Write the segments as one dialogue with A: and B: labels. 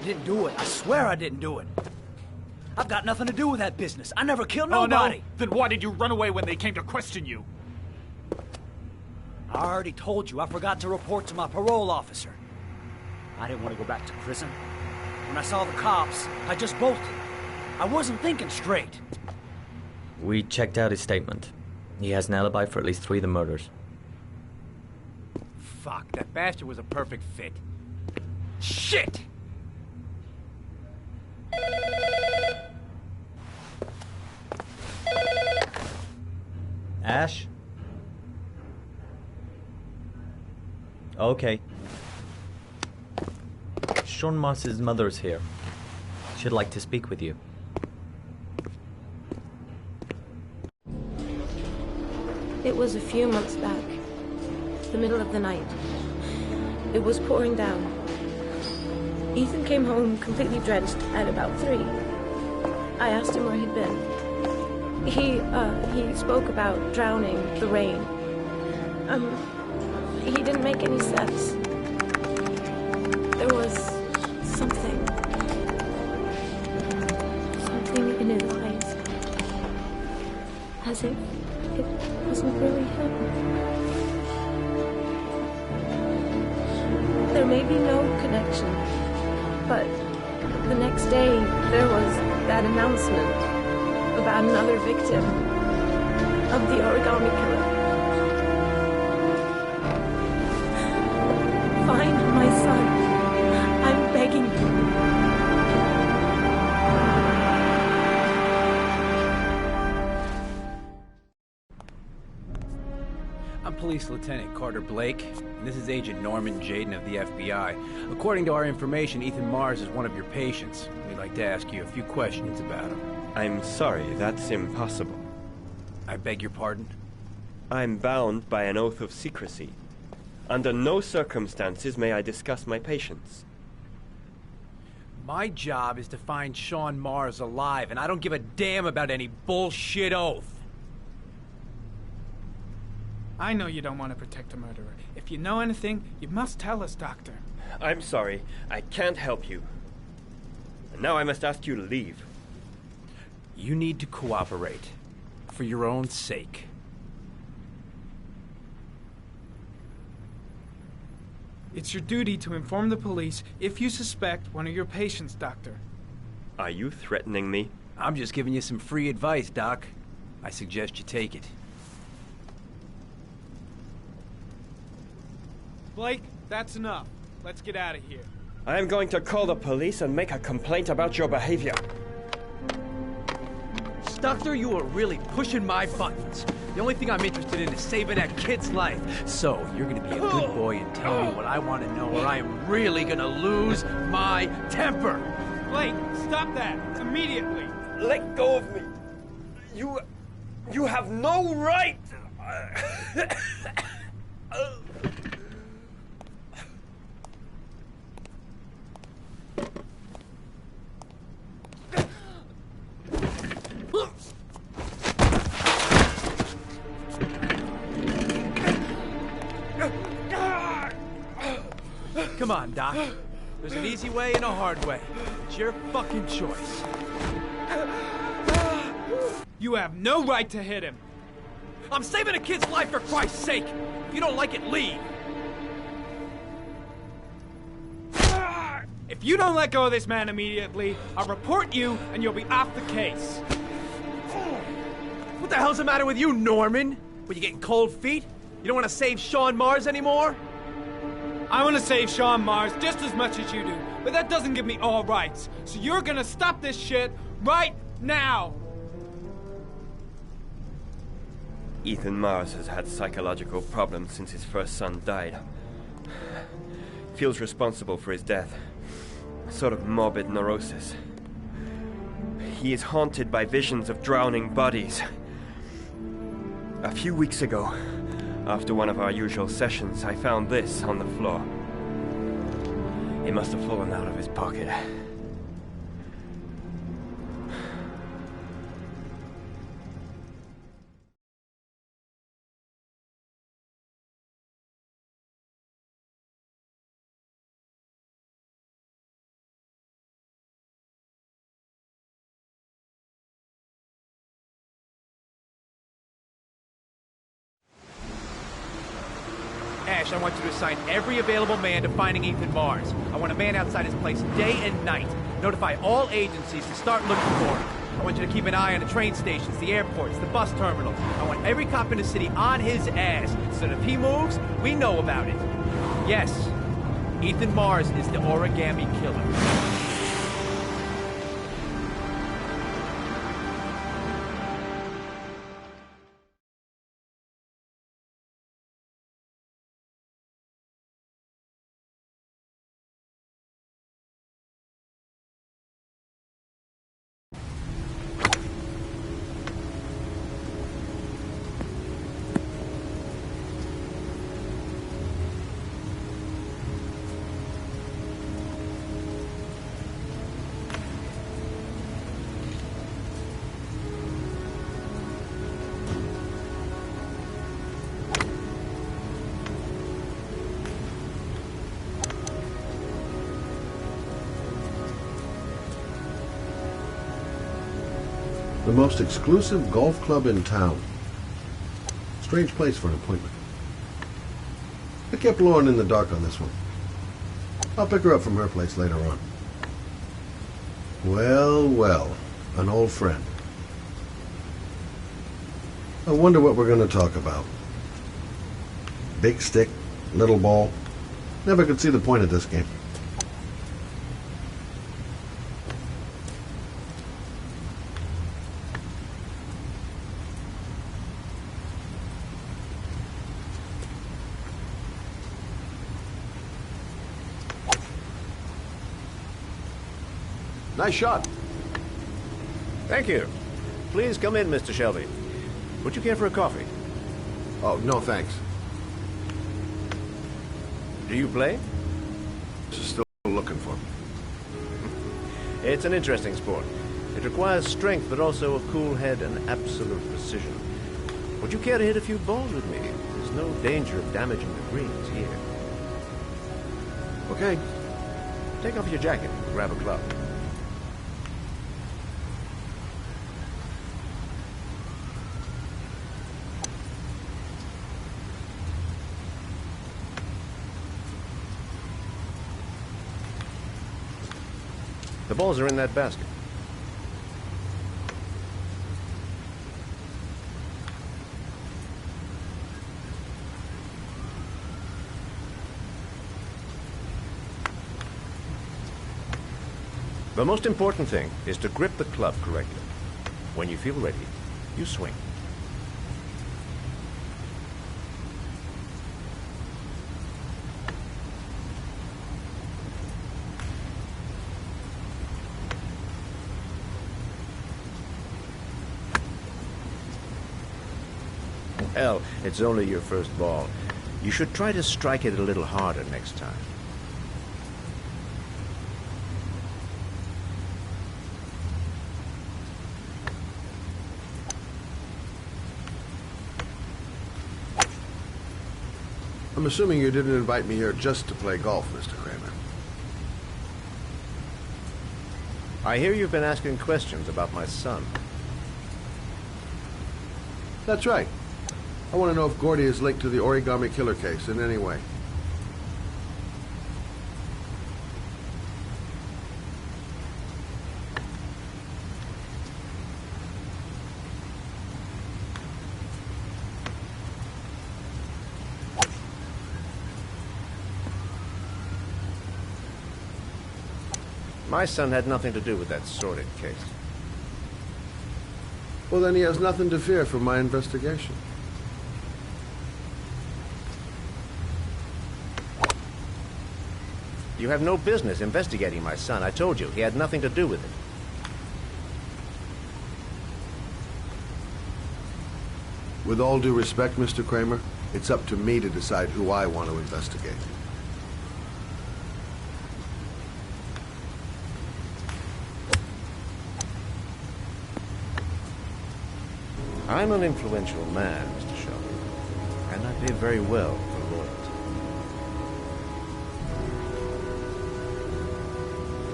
A: Didn't do it. I swear I didn't do it. I've got nothing to do with that business. I never killed nobody.
B: Oh, no? Then why did you run away when they came to question you?
A: I already told you I forgot to report to my parole officer. I didn't want to go back to prison. When I saw the cops, I just bolted. I wasn't thinking straight.
C: We checked out his statement. He has an alibi for at least 3 of the murders.
D: Fuck, that bastard was a perfect fit. Shit!
C: Ash? Okay. Sean Moss's mother's here. She'd like to speak with you.
E: It was a few months back. The middle of the night. It was pouring down. Ethan came home completely drenched at about 3. I asked him where he'd been. He spoke about drowning, the rain. He didn't make any sense. There was something in his eyes. As if it wasn't really him. There may be no connection, but the next day there was that announcement about another victim of the origami killer. Find my son. I'm begging you.
D: I'm Police Lieutenant Carter Blake, and this is Agent Norman Jaden of the FBI. According to our information, Ethan Mars is one of your patients. We'd like to ask you a few questions about him.
F: I'm sorry, that's impossible.
D: I beg your pardon?
F: I'm bound by an oath of secrecy. Under no circumstances may I discuss my patients.
D: My job is to find Sean Mars alive, and I don't give a damn about any bullshit oath.
G: I know you don't want to protect a murderer. If you know anything, you must tell us, Doctor.
F: I'm sorry, I can't help you. And now I must ask you to leave.
D: You need to cooperate. For your own sake.
G: It's your duty to inform the police if you suspect one of your patients, Doctor.
F: Are you threatening me?
D: I'm just giving you some free advice, Doc. I suggest you take it.
G: Blake, that's enough. Let's get out of here.
F: I am going to call the police and make a complaint about your behavior.
A: Doctor, you are really pushing my buttons. The only thing I'm interested in is saving that kid's life. So, you're gonna be a good boy and tell me what I want to know, or I am really gonna lose my temper.
G: Blake, stop that! Immediately!
F: Let go of me! You have no right!
A: Come on, Doc. There's an easy way and a hard way. It's your fucking choice.
G: You have no right to hit him!
A: I'm saving a kid's life for Christ's sake! If you don't like it, leave!
G: If you don't let go of this man immediately, I'll report you and you'll be off the case.
A: What the hell's the matter with you, Norman? Were you getting cold feet? You don't want to save Sean Mars anymore?
G: I want to save Sean Mars just as much as you do, but that doesn't give me all rights. So you're gonna stop this shit right now!
F: Ethan Mars has had psychological problems since his first son died. Feels responsible for his death. A sort of morbid neurosis. He is haunted by visions of drowning bodies. A few weeks ago, after one of our usual sessions, I found this on the floor. It must have fallen out of his pocket.
A: Ash, I want you to assign every available man to finding Ethan Mars. I want a man outside his place day and night. Notify all agencies to start looking for him. I want you to keep an eye on the train stations, the airports, the bus terminals. I want every cop in the city on his ass, so that if he moves, we know about it. Yes, Ethan Mars is the origami killer.
H: The most exclusive golf club in town. Strange place for an appointment. I kept Lauren in the dark on this one. I'll pick her up from her place later on. Well, well, an old friend. I wonder what we're going to talk about. Big stick, little ball. Never could see the point of this game.
I: Nice shot. Thank you. Please come in, Mr. Shelby. Would you care for a coffee?
H: Oh, no thanks.
I: Do you play?
H: Still looking for me.
I: It's an interesting sport. It requires strength, but also a cool head and absolute precision. Would you care to hit a few balls with me? There's no danger of damaging the greens here.
H: Okay.
I: Take off your jacket and grab a club. The balls are in that basket. The most important thing is to grip the club correctly. When you feel ready, you swing. Hell, it's only your first ball. You should try to strike it a little harder next time.
H: I'm assuming you didn't invite me here just to play golf, Mr. Kramer.
I: I hear you've been asking questions about my son.
H: That's right. I want to know if Gordy is linked to the origami killer case in any way.
I: My son had nothing to do with that sordid case.
H: Well, then he has nothing to fear from my investigation.
I: You have no business investigating my son. I told you, he had nothing to do with it.
H: With all due respect, Mr. Kramer, it's up to me to decide who I want to investigate.
I: I'm an influential man, Mr. Shelby, and I pay very well for loyalty.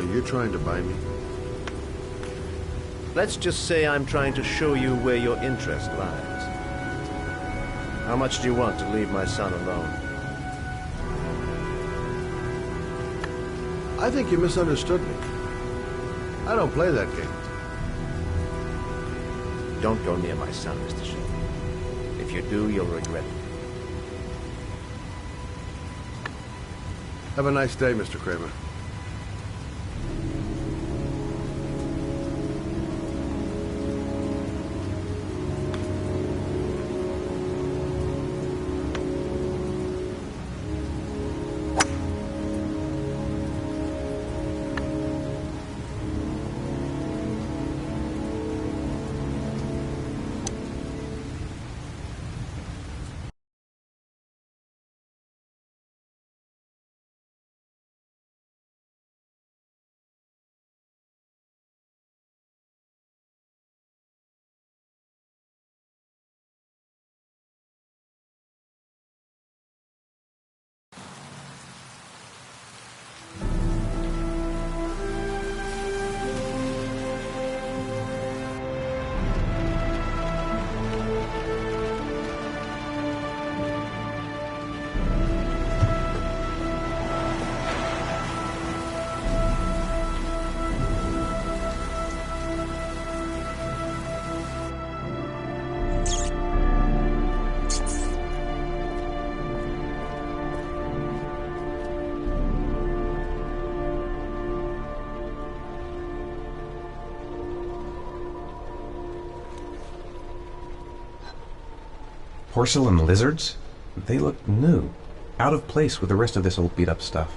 H: Are you trying to buy me?
I: Let's just say I'm trying to show you where your interest lies. How much do you want to leave my son alone?
H: I think you misunderstood me. I don't play that game.
I: Don't go near my son, Mr. Sheen. If you do, you'll regret it.
H: Have a nice day, Mr. Kramer.
J: Porcelain lizards? They look new. Out of place with the rest of this old beat-up stuff.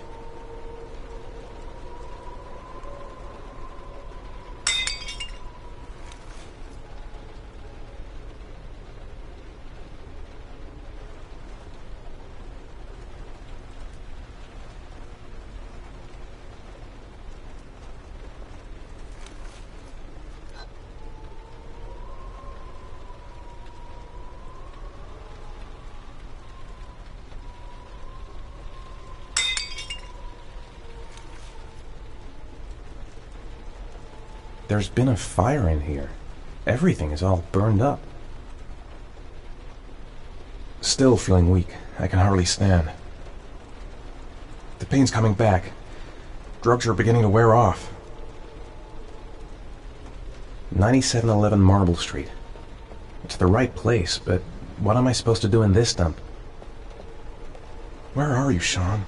J: There's been a fire in here. Everything is all burned up. Still feeling weak. I can hardly stand. The pain's coming back. Drugs are beginning to wear off. 9711 Marble Street. It's the right place, but what am I supposed to do in this dump? Where are you, Sean?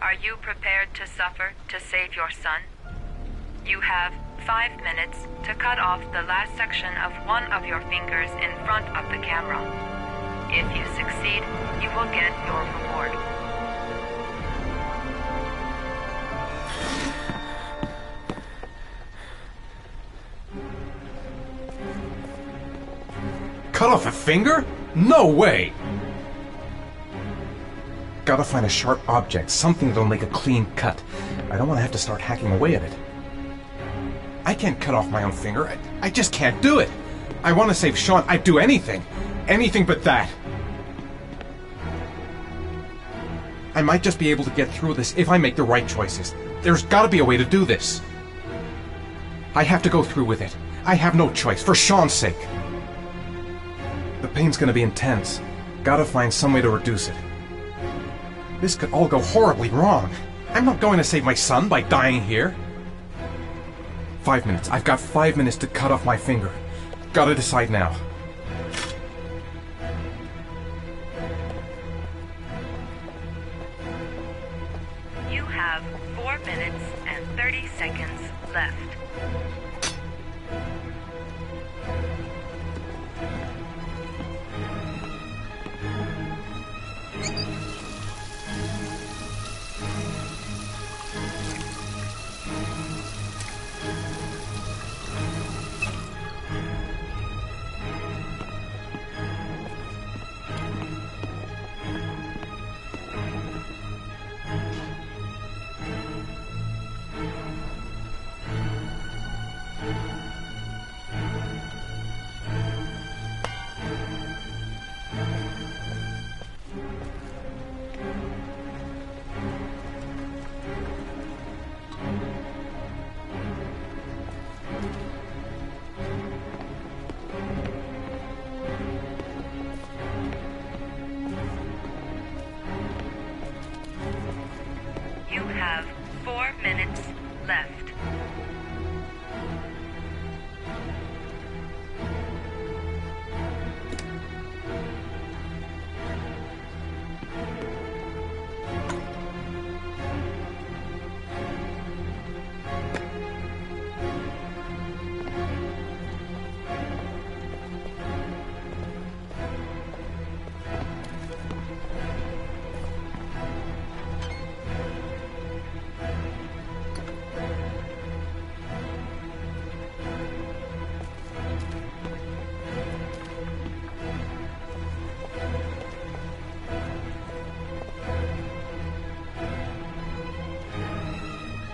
K: Are you prepared to suffer to save your son? You have 5 minutes to cut off the last section of one of your fingers in front of the camera. If you succeed, you will get your reward.
J: Cut off a finger? No way! Gotta find a sharp object, something that'll make a clean cut. I don't want to have to start hacking away at it. I can't cut off my own finger. I just can't do it. I want to save Sean. I'd do anything. Anything but that. I might just be able to get through this if I make the right choices. There's gotta be a way to do this. I have to go through with it. I have no choice, for Sean's sake. The pain's gonna be intense. Gotta find some way to reduce it. This could all go horribly wrong. I'm not going to save my son by dying here. 5 minutes. I've got 5 minutes to cut off my finger. Gotta decide now.
K: You have 4 minutes and 30 seconds left. You have 4 minutes left.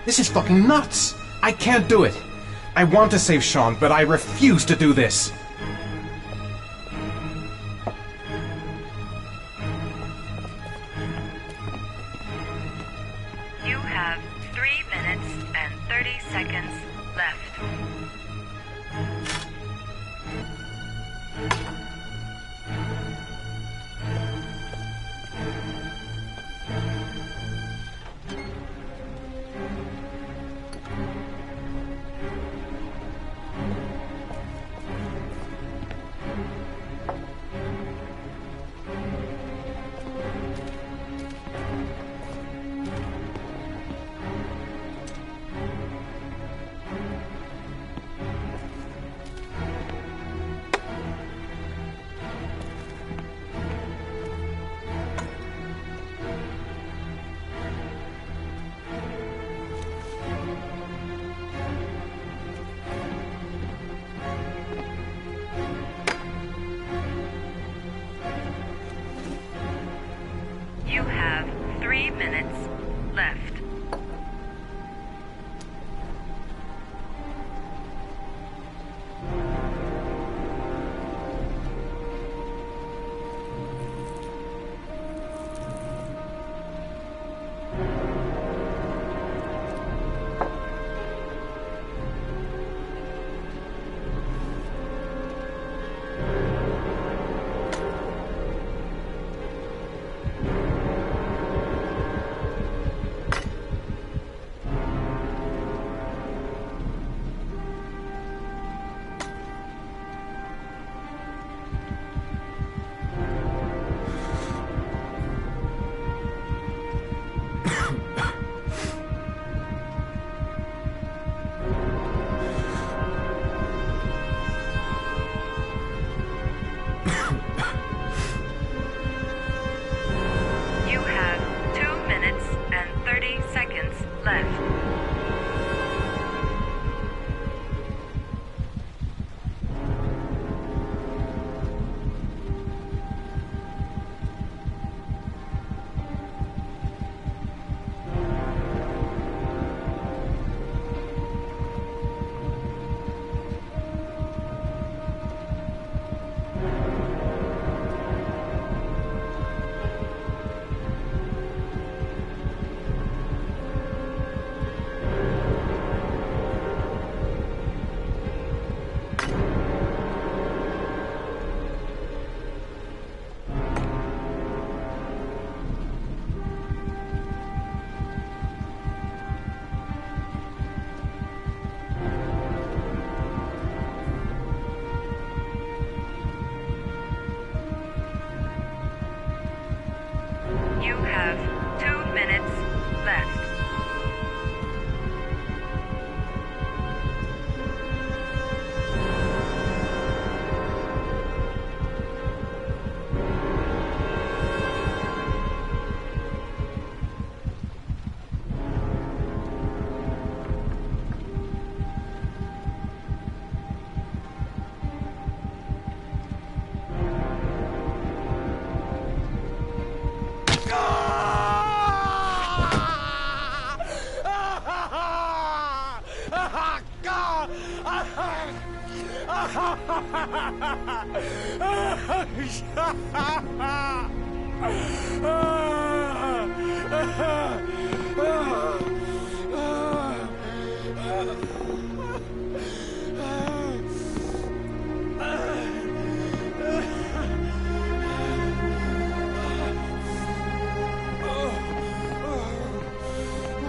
J: This is fucking nuts! I can't do it! I want to save Sean, but I refuse to do this!
K: You have 3 minutes and 30 seconds left. You have 3 minutes left.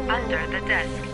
K: Under the desk.